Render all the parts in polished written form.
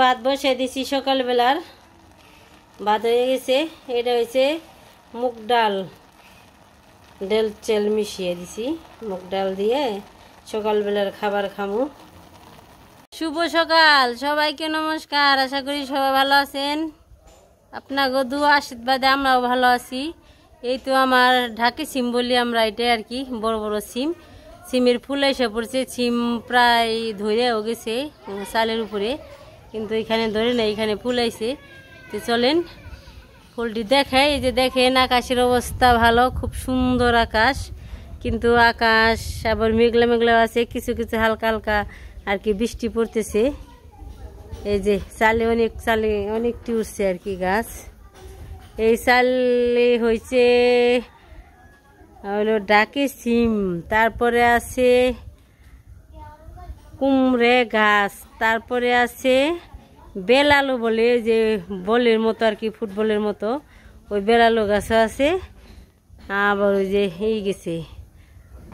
ভাত বসিয়ে দিছি, সকালবেলার ভাত হয়ে গেছে। এটা হয়েছে মুগ ডাল, ডাল চেল মিশিয়ে দিছি। মুগ ডাল দিয়ে সকালবেলার খাবার খামু। শুভ সকাল সবাইকে, নমস্কার। আশা করি সবাই ভালো আছেন। আপনাকে দুয়া আশীর্বাদে আমরাও ভালো আছি। এই তো আমার ঢাকি সিম বলি আমরা, এটাই আর কি, বড় বড় সিম। সিমের ফুল এসে পড়ছে, সিম প্রায় ধরেও গেছে চালের উপরে, কিন্তু এখানে ধরে না, এখানে ফুল আইছে। তো চলেন ফুলটি দেখাই। এই যে দেখেন, আকাশের অবস্থা ভালো, খুব সুন্দর আকাশ, কিন্তু আকাশ আবার মেঘলা মেঘলা আছে, কিছু কিছু হালকা হালকা আর কি বৃষ্টি পড়তেছে। এই যে চালে অনেকটি উঠছে আর কি গাছ। এই চালে হয়েছে হলো ডাকে সিম, তারপরে আছে কুমড়ে গাছ, তারপরে আছে বেলালু বলে, যে বলের মতো আর কি, ফুটবলের মতো, ওই বেলালু গাছও আছে। আবার ওই যে এই গেছে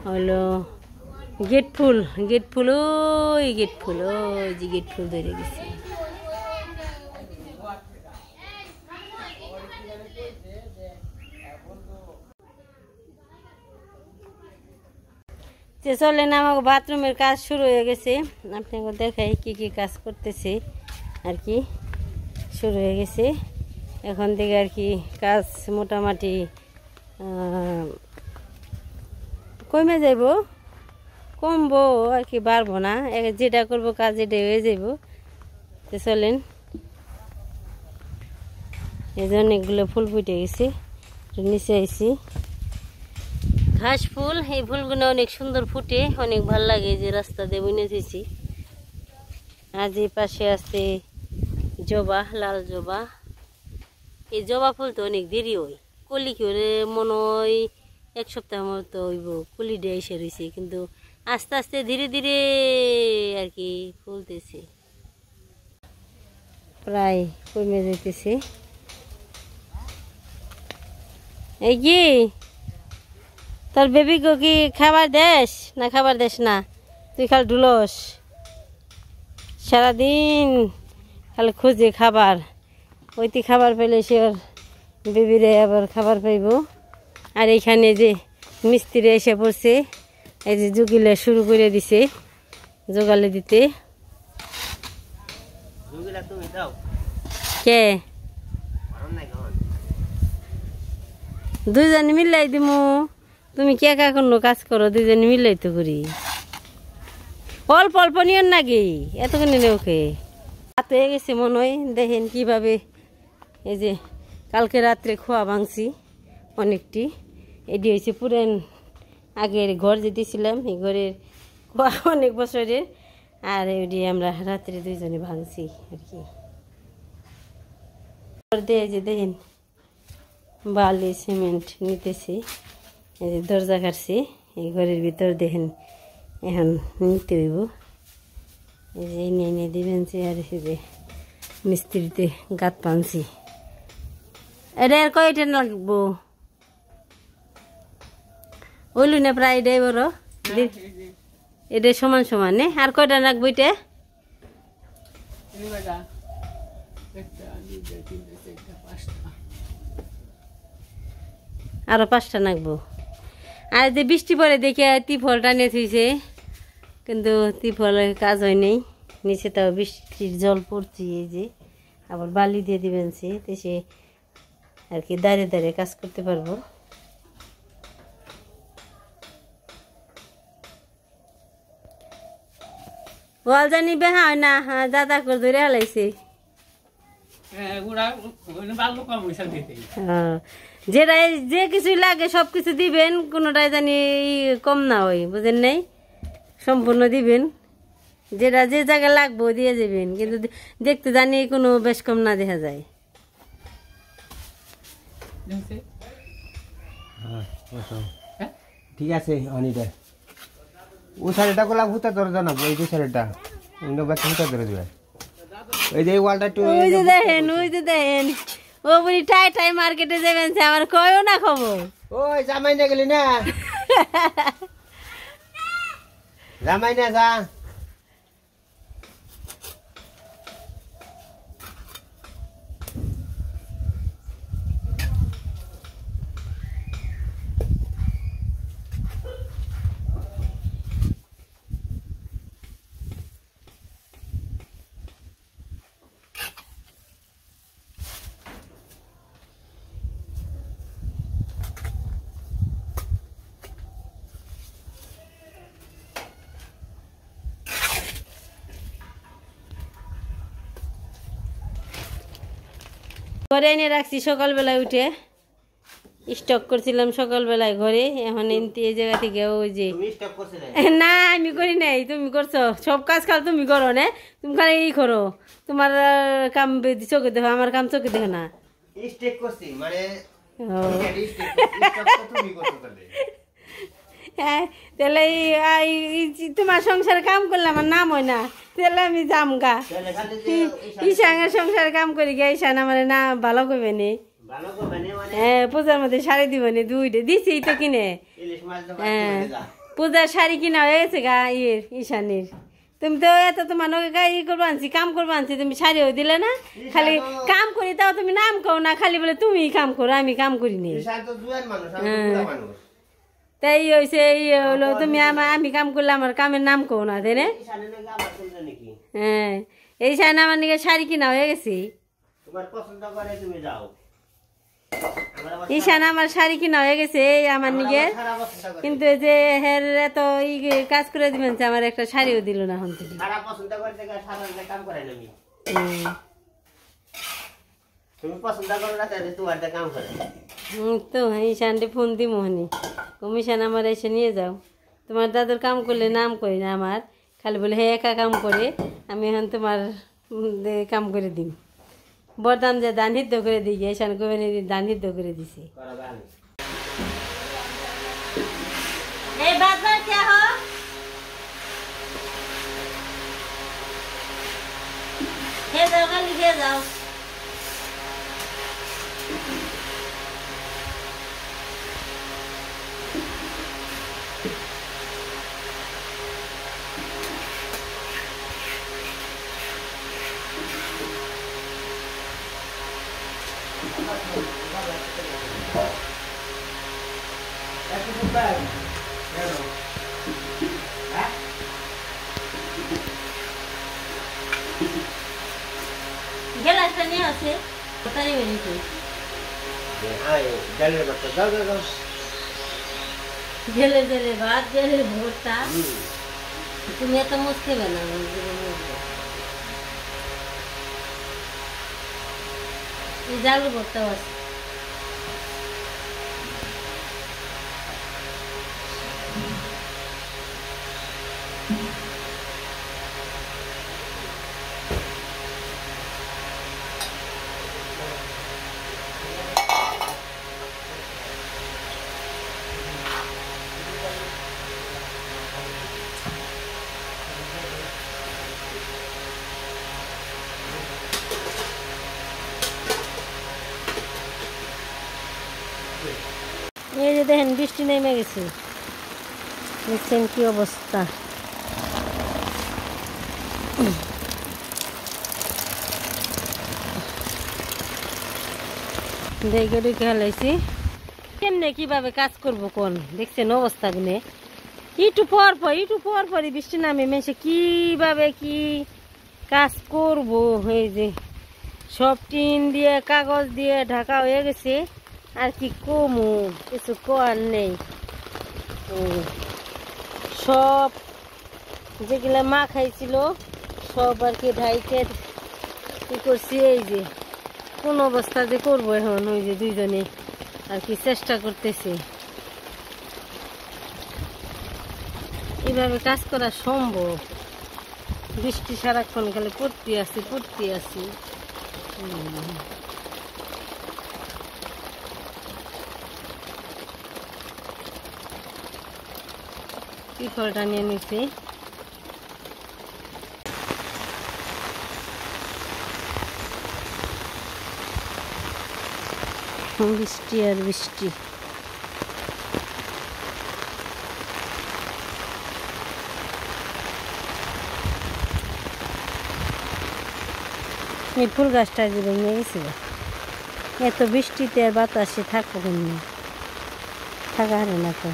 হলো গেট ফুল, গেট ফুল, ওই গেট ফুল, ওই যে গেট ফুল ধরে গেছে। চলেন, আমাকে বাথরুমের কাজ শুরু হয়ে গেছে, আপনাকে দেখাই কি কি কাজ করতেছে আর কি। শুরু হয়ে গেছে এখন থেকে আর কি কাজ মোটামুটি কমে যাব, কমবো আর কি, বাড়বো না। যেটা করবো কাজ এটা হয়ে যাব। তো চলেন, এই যে অনেকগুলো ফুল ফুটে গেছে, নিচে আইছি। ঘাস ফুল, এই ফুলগুলো অনেক সুন্দর ফুটে, অনেক ভালো লাগে। যে রাস্তা দিয়ে বুনে দিয়েছি। আর যে পাশে আছে জবা, লাল জবা। এই জবা ফুল তো অনেক দেরি হয়, কলি করে মনে হয় 1 সপ্তাহ মতো হইব, কলিটা এসে রয়েছে, কিন্তু আস্তে আস্তে ধীরে ধীরে আর কি ফুলতেছে, প্রায় কমে যেতেছে। এই কি তোর বেবিকে কি খাবার দেস না? খাবার দেস না, তুই খালি ঢুলস সারাদিন, খালি খুঁজে খাবার। ওইটি খাবার পেলে সে ওর বেবিরে আবার খাবার পাইব। আর এইখানে যে মিস্ত্রি এসে পড়ছে, এই যে জুগিলে শুরু করে দিছে, জোগালে দিতে। কে দুইজনে মিলাই দিমু, তুমি কে কা কোনো কাজ করো, দুইজনে মিলাই তো করি। অল্প অল্প নিয়ন নাকি, এতখানি ওকে রাত হয়ে গেছে মনে হয়। দেখেন কিভাবে, এই যে কালকে রাত্রে খোয়া ভাঙছি অনেকটি। এটি হয়েছে পুরান আগের ঘর যে দিয়েছিলাম, এই ঘরের খোয়া অনেক বছরের। আর এটি আমরা রাত্রে দুইজনে ভাঙছি আর কি। এই যে দেখেন বালি সিমেন্ট নিতেছি, এই যে দরজা কাটছি, এই ঘরের ভিতর দেখেন এখন নিতে হইব। এই যে এনে এনে দিবেন। আর এই যে মিস্ত্রিতে গাত পানছি, এটা আর কয়টা লাগবো? ওইলু না প্রায় এটাই বড়, এটা সমান সমান নে। আর কয়টা লাগবো এটা? আরো 5টা লাগবো। আর যে বৃষ্টি পরে দেখে ত্রিফলটা নিয়ে থুইছে, কিন্তু ত্রিফলের কাজ হয় নাই, নিচে তাও বৃষ্টির জল পড়ছে। এই যে আবার বালি দিয়ে দিবেন, সে আর কি দাঁড়িয়ে দাঁড়িয়ে কাজ করতে পারবো। ওয়াল জানি বেহা হয় না, দাদা করে ধরে হালাইছে। যেটা যে কিছু লাগে সব কিছু দিবেন, কোনোটাই জানি কম না হয়, বুঝেন নাই? সম্পূর্ণ দিবেন, যেটা যে জায়গায় লাগবো দিয়ে যাবেন, কিন্তু দেখতে জানি কোনো বেশ কম না দেখা যায়। ঠিক আছে অনিটা ও শাড়িটা গোলাপ হুতা ধরে জানাবো, এই যে শাড়িটা অন্য বাচ্চা হুতা ধরে দেবে। ওই যে ওয়ালটা একটু ওই যে দেখেন, ওই যে দেখেন, ও বলি টাই টাই মার্কেটে যাবেন, আমার কয়ও না খবর। ওই জামাই না গেলি না জামাই না যা ঘরে এনে রাখছি সকালবেলায় উঠে স্টক করছিলাম সকালবেলায় ঘরে এখন এনতে এই জায়গা থেকে ওই যে তুমি স্টপ করছিলে না আমি করি নাই তুমি করছো সব কাজ খাল তুমি করো না তুমি খালি ই করো তোমার কাম চোখে দেখো আমার কাম চোখে দেখো না স্টেক করছি মানে ও। স্টপ তো তুমি করছো তাহলে হ্যাঁ তাহলে তোমার সংসারে কাম করলে আমার নাম হয় না তাহলে আমি যাম গা তাহলে খালি যে ঈশানের সংসারে কাম করি গা ঈশান আমার না ভালো করবে নি ভালো করে মানে হ্যাঁ পূজার মধ্যে শাড়ি দিব নি দুইটা দিছি তো কিনে ইলিশ মাছ দাও হ্যাঁ যা পূজার শাড়ি কিনা হয়ে গেছে গা ঈশানের তুমি তো এত তোমার ই করবো আনছি কাম করবো আনছি তুমি শাড়িও দিলে না খালি কাম করি তাও তুমি নাম কও না খালি বলে তুমি কাম করো আমি কাম করি নি ঈশান তো জুয়ান মানুষ আমি তো বুড়া মানুষ তাই হয়েছে হলো তুমি আমি কাম করলে আমার কামের নাম কও না তাই না ঈশানের নাকি আমার শুনলে নাকি হ্যাঁ এই শাড়ি আমার নিকে শাড়ি কিনা হয়ে গেছে তোমার পছন্দ করে তুমি যাও ঈশান আমার শাড়ি কিনা হয়ে গেছে এই আমার নিকে খারাপ পছন্দ করে কিন্তু এই যে হের এত ই কাজ করে দিবেন যে আমার একটা শাড়িও দিল না এখন থেকে খারাপ পছন্দ করে দেখে সারা কাম করে না আমি হুম। তুমি পছন্দ করো না তাহলে তোমার কাম করে তো ঈশানটি ফোন দি মোহনি তুমি ঈশান আমার এসে নিয়ে যাও তোমার দাদুর কাম করলে নাম করি না আমার খালি বলে হে একা কাম করে আমি এখন তোমার কাম করে দিই বরদাম যে দান সিদ্ধ করে দিই ঈশান কবে দান সিদ্ধ করে দিছি করা গান এই বাজার কে হো হে যাও খালি হে যাও একটু ফুটবল হ্যালো হ্যাঁ গেলাসটা নিয়ে আসে তাই বেরিয়েছে হ্যাঁ ডালের ভাতটা দাও দাও দাও গেলে গেলে ভাত গেলে ভোরটা তুমি এত মুছতে না এই জালু ভর্তা আছে এই যে দেখেন বৃষ্টি নেমে গেছে দেখছেন কি অবস্থা দেখে ঢুকে হালাইছি কেমনে কিভাবে কাজ করবো কোন দেখছেন অবস্থা গুনে একটু পর পরই বৃষ্টি নামে মেশে কিভাবে কি কাজ করবো এই যে সব টিন দিয়ে কাগজ দিয়ে ঢাকা হয়ে গেছে আর কি কমু কিছু করার নেই সব যেগুলা মা খাইছিল সব আর কি ঢাইকে কি করছি এই যে কোন অবস্থা যে করবো এখন ওই যে দুইজনে আর কি চেষ্টা করতেছি এইভাবে কাজ করা সম্ভব বৃষ্টি সারাক্ষণ খালি পড়তে আসি পিফলটা নিয়ে নিছি বৃষ্টি আর বৃষ্টি এই ফুল গাছটা যে ভেঙে গেছিল, এত বৃষ্টিতে আর বাতাসে থাকবো কেমনি, থাকা হারে না তো।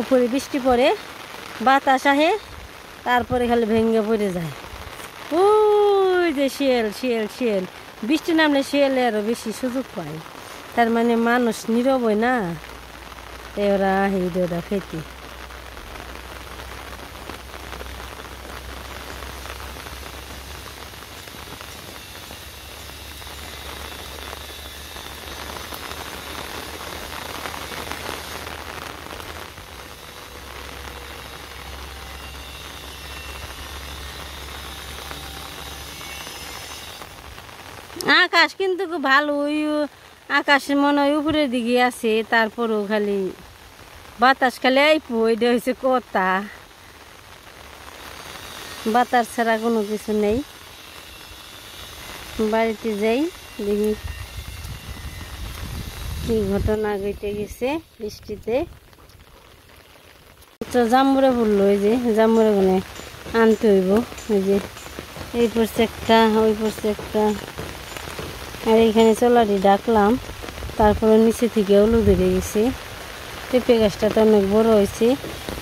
উপরে বৃষ্টি পড়ে, বাতাস আহে, তারপরে খালি ভেঙে পড়ে যায়। ওই যে শিয়াল শিয়াল শিয়াল, বৃষ্টি নামলে শিয়ালে আরও বেশি সুযোগ পায়। তার মানে মানুষ নীরব হয় না, তাই ওরা আহে ওরা খেতে। আকাশ কিন্তু খুব ভালো, ওই আকাশ মনে হয় উপরের দিকে আছে, তারপরেও খালি বাতাস খালি আইপো, এটা হয়েছে কথা, বাতাস ছাড়া কোনো কিছু নেই। বাড়িতে যাই দেখি কি ঘটনা ঘটে গেছে বৃষ্টিতে। তো জাম্বুরে পড়লো, ওই যে জাম্বুরে গুনে আনতে হইব। ওই যে এই পড়ছে একটা, ওই পড়ছে একটা, আর এইখানে চলারি ডাকলাম, তারপরে নিচে থেকে উলু ধরে গেছে। পেঁপে গাছটা তো অনেক বড় হয়েছে।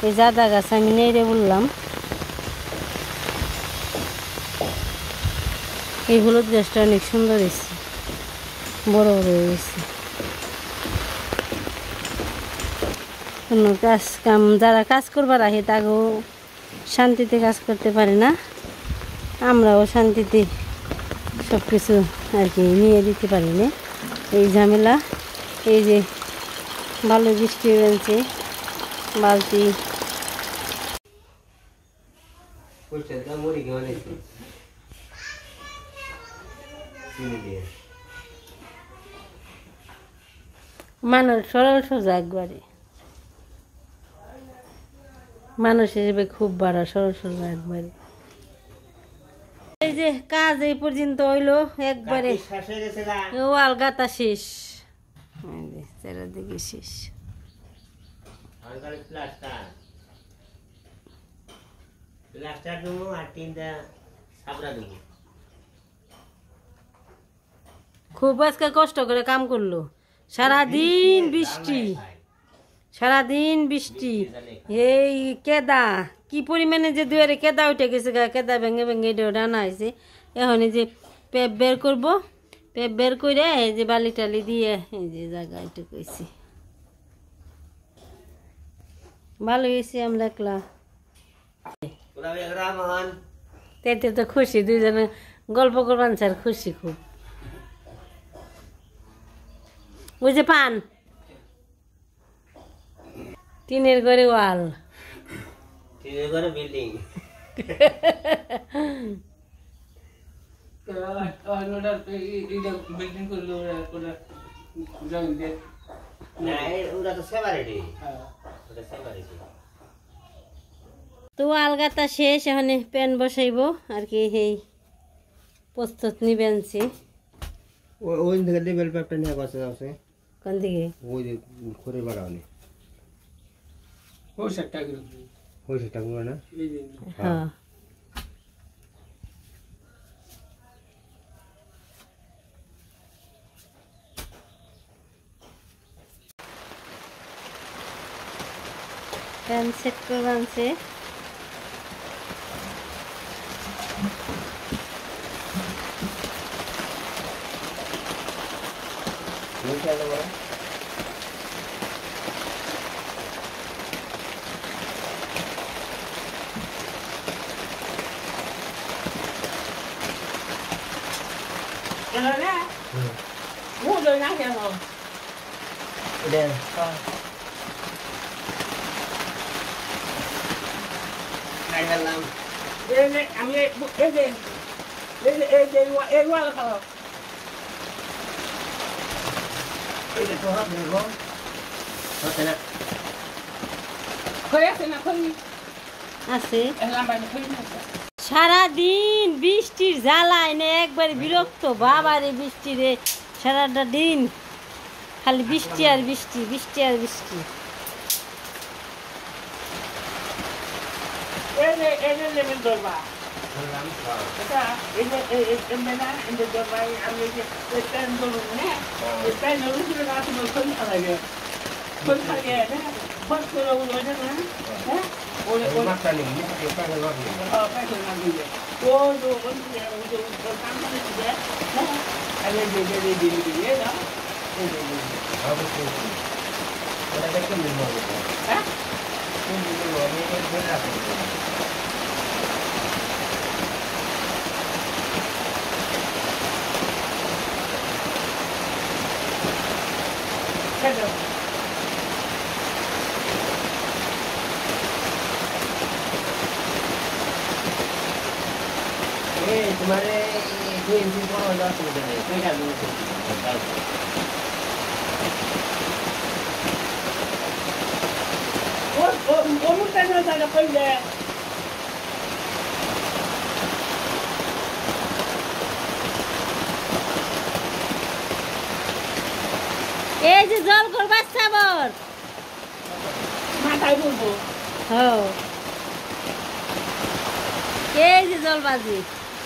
এই জাদা গাছ আমি নেড়ে বললাম, এই হলুদ গাছটা অনেক সুন্দর হয়েছে, বড় বড় হয়ে গেছে। কোনো কাজ কাম যারা কাজ করবার আহে তাকেও শান্তিতে কাজ করতে পারে না, আমরাও শান্তিতে সব কিছু আর কি নিয়ে দিতে পারি না। এই ঝামেলা, এই যে ভালো বৃষ্টি হয়েছে, বালতি মানুষ সরল সোজা একবারে, মানুষ হিসেবে খুব বাড়া, সরল সোজা একবারে। এই যে কাজ এই পর্যন্ত হইলো, একবারে ওয়াল গাতা শেষ, চারিদিকে শেষ। খুব আজকে কষ্ট করে কাম করলো, সারাদিন বৃষ্টি, সারাদিন বৃষ্টি। এই কেদা কি পরিমাণে যে দুয়ারে কেদা উঠে গেছে, কেদা ভেঙে ভেঙে ডানা হয়েছে। এখন এই যে পেপ বের করবো, পেপ বের করে এই যে বালি টালি দিয়ে এই যে জায়গা একটু কইছি ভালো হয়েছে। আমরা একলা তেতে তো খুশি, দুইজনে গল্প করবান স্যার, খুশি খুব। ওই যে পান টিনের ঘরে ওয়াল, টিনের ঘরে বিল্ডিং, তো আলগাতা শেষ, এখানে প্যান বসাইব আর কি, এই প্রস্তুত নিবেনছি। ওই থেকে লেবেল পেপটা নিয়ে বসে আছে, কোন দিকে? ওই যে করে বাড়াওনি, ওই সেটা গুলো না। হ্যাঁ প্যান সেট করে আনছে। সারাদিন বৃষ্টির জ্বালায় না একবারে বিরক্ত, বাবারে বৃষ্টি রে, সারাটা দিন খালি বৃষ্টি আর বৃষ্টি, বৃষ্টি আর বৃষ্টি। Kata, ini na, ini jamai, ambil je, pen dulu ni, pen dulu sudah nak semua pun lagi, pun lagi ni, pun kalau udah na, oleh Makan ini pakai pen lagi. pen lagi je, oh tu pun dia untuk pertama ni dia, ada dia dah, Apa sih? Ada dekat minum. Minum ni kan berat. Hello. तुम्हारे जो engine कौन वाला सुविधा है कोई क्या लोग Oh, bukan ada pula. এই যে জল করবার সাবর Matai bulu. হ্যাঁ এই যে জল বাজি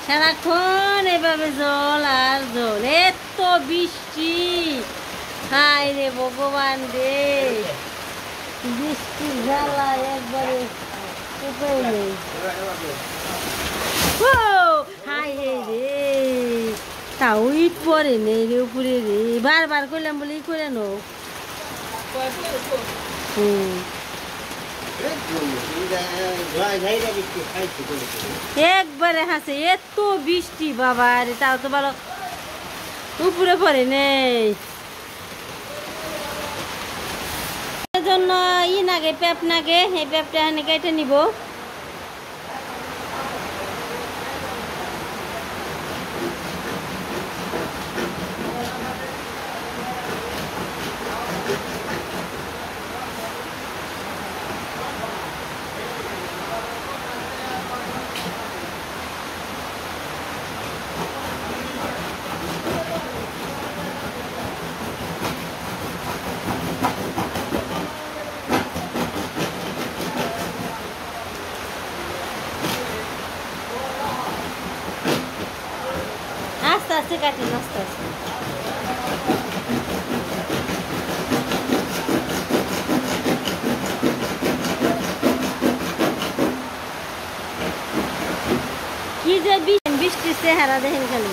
সারাক্ষণ এভাবে জল আর জল এত বৃষ্টি হায় রে ভগবান রে বৃষ্টির জ্বালা একবারে উপায় নেই ও হায় রে তাও ইট পরে নেই রে উপরে রে বারবার করলাম বলে ই করে নো একবারে হাসে এত বৃষ্টি বাবা রে তাও তো ভালো উপরে পড়ে নেই জন্য ই নাগে পেঁপ নাগে এই পেঁপটা এখানে কেটে নিব আস্তে আস্তে কাটেন আস্তে আস্তে কি যে বৃষ্টির চেহারা দেখেন খালি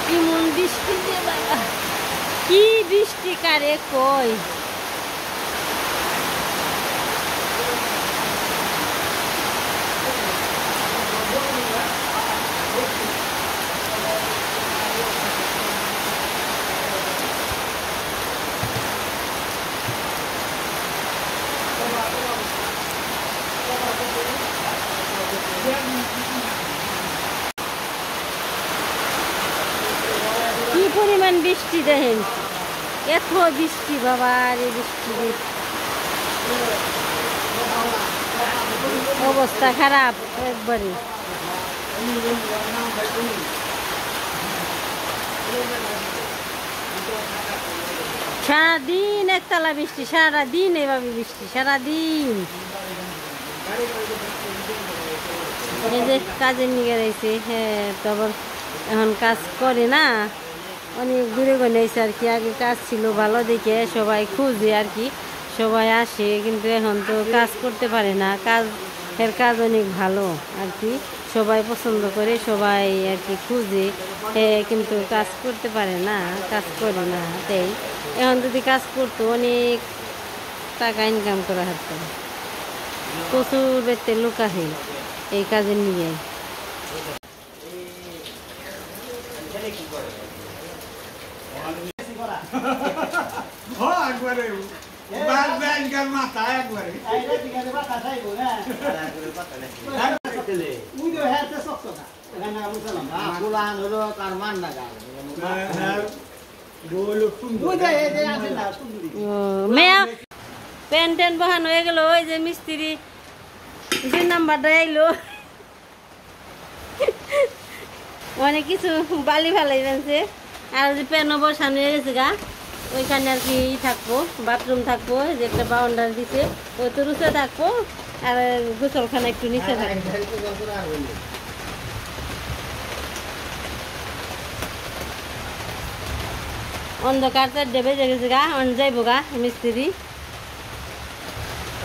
কেমন বৃষ্টি যে বাবা কি বৃষ্টি কারে কই কি পরিমাণ বৃষ্টি দেখেন এত বৃষ্টি বাবা রে বৃষ্টি অবস্থা খারাপ একবারে সারাদিন একতলা বৃষ্টি সারাদিন এভাবে বৃষ্টি সারাদিন এই যে কাজের নিয়ে রয়েছে হ্যাঁ তারপর এখন কাজ করে না অনেক দূরে গনেছে আর কি আগে কাজ ছিল ভালো দেখে সবাই খুঁজে আর কি সবাই আসে কিন্তু এখন তো কাজ করতে পারে না এর কাজ অনেক ভালো আর কি সবাই পছন্দ করে সবাই আর কি খুঁজে কিন্তু কাজ করতে পারে না কাজ করে না তাই এখন যদি কাজ করতো অনেক টাকা ইনকাম করা হতো প্রচুর বেতের লোক আসে এই কাজের নিয়ে মেয়া প্যান ট্যান বহানো হয়ে গেল ওই যে মিস্ত্রি যে নাম্বারটা আইলো অনেক কিছু বালি ফালাই ফেলছে আর যে প্যানও বসানো হয়ে গেছে গা ওইখানে আর কি থাকবো বাথরুম থাকবো যে একটা বাউন্ডারি দিছে ওই তো রুচে থাকবো আর গোসলখানা একটু নিচে থাকবো অন্ধকার তো ডেবে গেছে গা অন যাইব গা মিস্ত্রি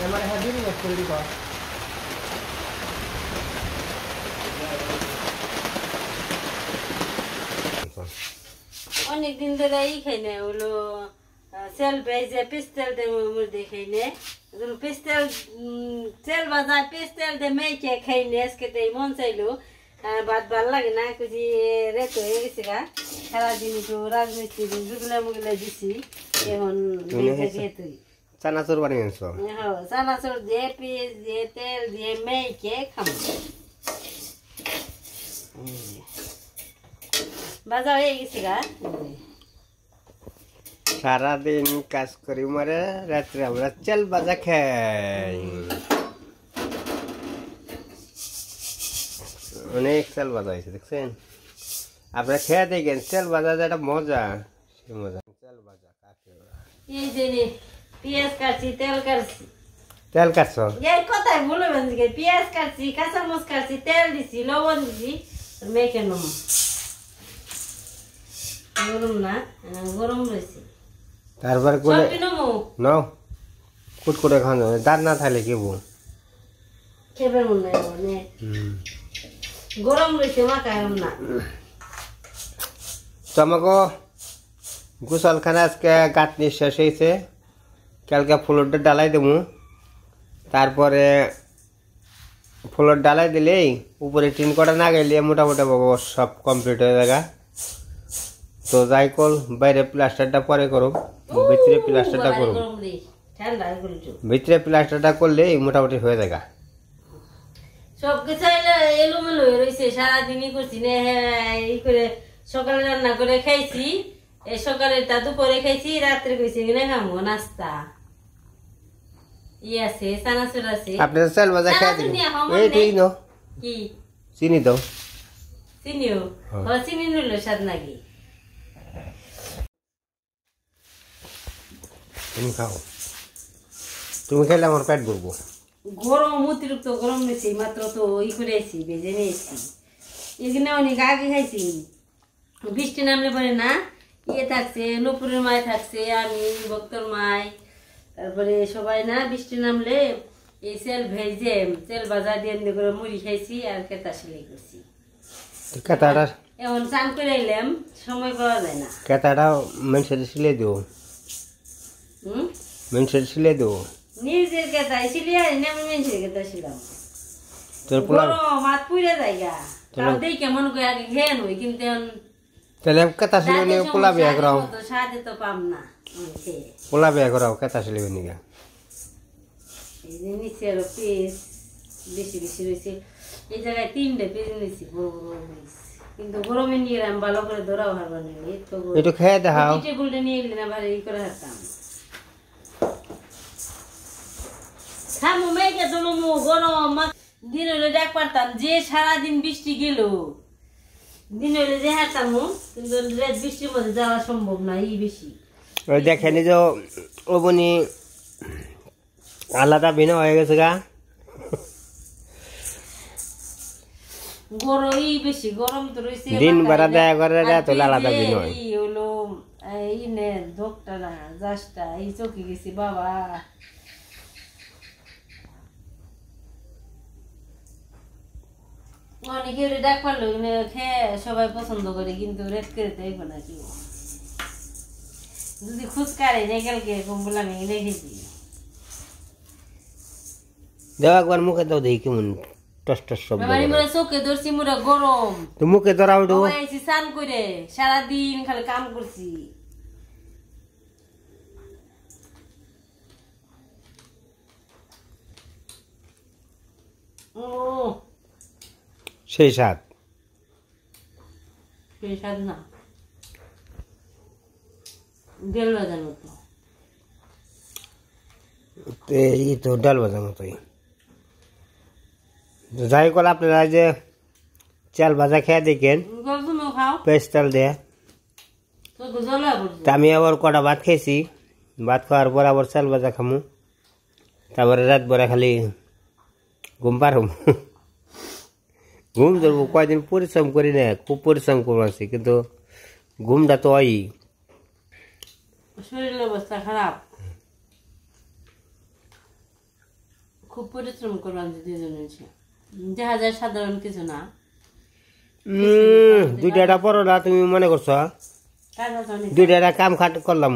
আমার হাজির করে দিব অনেকদিন ধরে খাই না হলো সেল ভেজে পিস্তেল দিয়ে খাই না পিস্তেল তেল ভাজা পিস্তেল দিয়ে মেখে খাই না আজকে তাই মন চাইলো ভাত ভাল লাগে না কুচি রেত হয়ে গেছে গা সারাদিন একটু রাজমিস্ত্রি জুগলা মুগলা দিছি এখন তুই চানাচুর বানিয়েছো হ্যাঁ চানাচুর দিয়ে পিস দিয়ে তেল দিয়ে মেখে খাবো বাজা হয়ে গেছে গা সারাদিন কাজ করি মারে রাত্রে আমরা চাল ভাজা খাই অনেক চাল ভাজা হয়েছে দেখছেন আপনারা খেয়ে দেখেন চাল ভাজা যেটা মজা সে মজা চাল ভাজা কাকে এই যে পেঁয়াজ কাটছি তেল কাটছি তেল কাটছো এই কথাই বলবেন যে পেঁয়াজ কাটছি কাঁচামরিচ কাটছি তেল দিছি লবণ দিছি মেখে নম গরম না গরম রয়েছে তারপরে করে নাও কুট করে খাওয়ানো দাঁত না থাকলে কি বল খেবে মনে হয় গরম রয়েছে মা কারণ না তো আমাকে গোসলখানা আজকে গাঁথনি শেষ হয়েছে কালকে ফ্লোরটা ডালাই দেবো তারপরে ফ্লোর ডালাই দিলেই উপরে টিন কটা না গেলে মোটামুটি সব কমপ্লিট হয়ে যাবে তো যাই কল বাইরে প্লাস্টারটা পরে করো ভিতরে প্লাস্টারটা করো ভিতরে প্লাস্টারটা করলেই মোটামুটি হয়ে যাবে সবকিছু এলোমেলো হয়ে রয়েছে সারাদিনই করছি না এই করে সকালে রান্না করে খাইছি এই সকালেরটা দুপুরে খাইছি রাত্রে কইছি কিনে খামো নাস্তা ই আছে চানাচুর আছে আপনার চাল ভাজা খেয়ে দিন এই ঠিক নো কি চিনি দাও চিনিও চিনি নিল স্বাদ নাকি তুমি খাও তুমি খেলে আমার পেট ভরবো গরম অতিরিক্ত গরম নিয়েছি মাত্র তো ই করে আছি ভেজে নিয়েছি এখানে অনেক আগে খাইছি বৃষ্টি নামলে পরে না ইয়ে থাকছে নুপুরের মায় থাকছে আমি ভক্তর মায় তারপরে সবাই না বৃষ্টি নামলে এই তেল ভেজে তেল ভাজা দিয়ে এমনি করে মুড়ি খাইছি আর কেতা সেলাই করছি কেতাটা এখন চান করে এলাম সময় পাওয়া যায় না কেতাটা মানুষের সিলে দিও মানুষের সিলে দিও নিজের কেতাই সিলিয়া আমি মানুষের কেতা ছিলাম তোর পোলা মাত পুড়ে যায় গা তাও দেই কেমন করে আগে খেয়ে নই কিন্তু তাহলে কেতা সিলে নিয়ে পোলা বিয়া করাও সাথে তো পাম না পোলা বিয়া করাও কেতা সিলে নিয়ে এই যে নিচে আরো পিস বেশি বেশি রয়েছে এই জায়গায় 3টে পিস নিয়েছি বড় বড় পিস কিন্তু গরমে নিয়ে আমি ভালো করে ধরাও হারবা নিয়ে তো একটু খেয়ে দেখাও টেবিলটা নিয়ে এলি না ভালো ই করে হারতাম খামু মেঘে তুলমু গরম দিন হইলে ডাক পারতাম যে সারাদিন বৃষ্টি গেল দিন হইলে যে হারতাম কিন্তু বৃষ্টির মধ্যে যাওয়া সম্ভব না এই বেশি ওই দেখেনি যে ওবনি আলাদা ভিন্ন হয়ে গেছে গা গরম এই বেশি গরম তো রয়েছে দিন বেড়া দেয়া করে তো আলাদা ভিন্ন হয় এই হলো এই নে ধোকটা না জাস্টটা এই চোখে গেছি বাবা অনেকে ডাক পারলো খেয়ে সবাই পছন্দ করে কিন্তু রেট করে দেব না কি যদি খুচকারে নেই কালকে বললাম এনে খেয়েছি দেওয়া একবার মুখে দাও দেখি কেমন টস টস শব্দ বাবারি মোরা চোখে ধরছি মোরা গরম তো মুখে ধরাও তো আইছি স্নান করে সারাদিন খালি কাম করছি ও সেই সাত সেই স্বাদ না গেল বাজার মতো এই তো ডাল ভাজার মতোই যাই কল আপনারা যে চাল ভাজা খেয়ে দেখেন তুমি খাও পেস্ট চাল দিয়ে তো জ্বলা পড়ছে তা আমি আবার কটা ভাত খেয়েছি ভাত খাওয়ার পর আবার চাল ভাজা খামু তারপরে রাত ভরা খালি ঘুম পারম ঘুম ধরবো কয়দিন পরিশ্রম করি না খুব পরিশ্রম করছি কিন্তু ঘুমটা তো হয় শরীরের অবস্থা খারাপ, খুব পরিশ্রম করলাম যে দুজনে দেখা যায় সাধারণ কিছু না। দুইটা পরোটা তুমি মনে করছো কাজ আছে অনেক। দুইটা কাম খাট করলাম।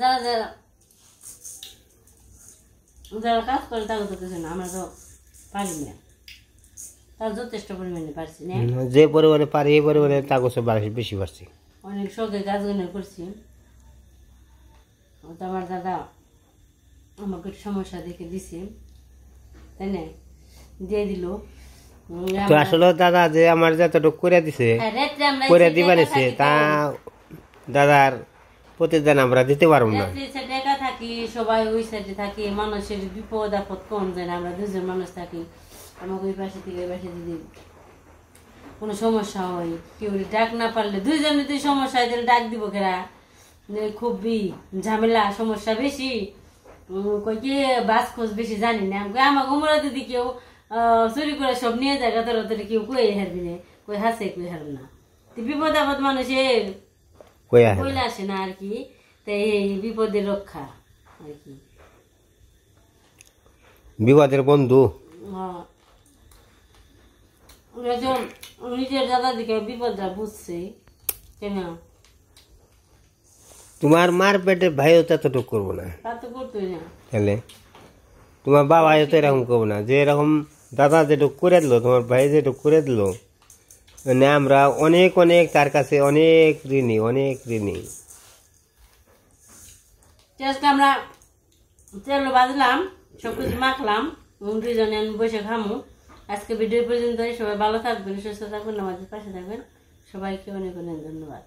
যারা যারা যারা কাজ করে তারা তো কিছু না, আমরা তো পারি না, তার যথেষ্ট পরিমাণে পারছি না। যে পরিমাণে পারি এই পরিমাণে তা করছে বেশি পারছি। অনেক শখে কাজগুলো করছি। তো আমার দাদা আমাকে একটু সমস্যা দেখে দিছে, তাই না, দিয়ে দিল। তো আসলে দাদা যে আমার যতটুকু করে দিছে করে দিবা নিছে তা দাদার প্রতিদিন আমরা দিতে পারবো না। একা থাকি, সবাই ওই সাইডে থাকি, মানুষের বিপদ আপদ কম যায় না, আমরা দুজন মানুষ থাকি, আমাকে ওই পাশে থেকে ওই পাশে যদি কোনো সমস্যা হয়, কেউ ডাক না পারলে দুইজন যদি সমস্যা হয় তাহলে ডাক দিব কেরা, খুবই ঝামেলা, সমস্যা বেশি, কই কি বাস খোঁজ বেশি জানি না। আমাকে উমরা যদি কেউ চুরি করে সব নিয়ে যায় তাহলে কেউ কই হারবি না, কই হাসে কই হারবে না। বিপদ আপদ মানুষের কইলে আসে না আর কি, তাই এই বিপদের রক্ষা আর কি, বিপদের বন্ধু। নিজের দাদা দিকে বিপদটা বুঝছে কেন, তোমার মার পেটের ভাইও ততটুকু করবো না, তা তো করতোই না। তাহলে তোমার বাবাও তো এরকম করবো না, যে এরকম দাদা যেটুকু করে দিল, তোমার ভাই যেটুকু করে দিল, মানে আমরা অনেক অনেক তার কাছে অনেক ঋণী, অনেক ঋণী। আজকে আমরা তেল বাজলাম, সবকিছু মাখলাম, দুইজনে বসে খামু। আজকে ভিডিও পর্যন্ত, সবাই ভালো থাকবেন, সুস্থ থাকবেন, আমাদের পাশে থাকবেন, সবাইকে অনেক অনেক ধন্যবাদ।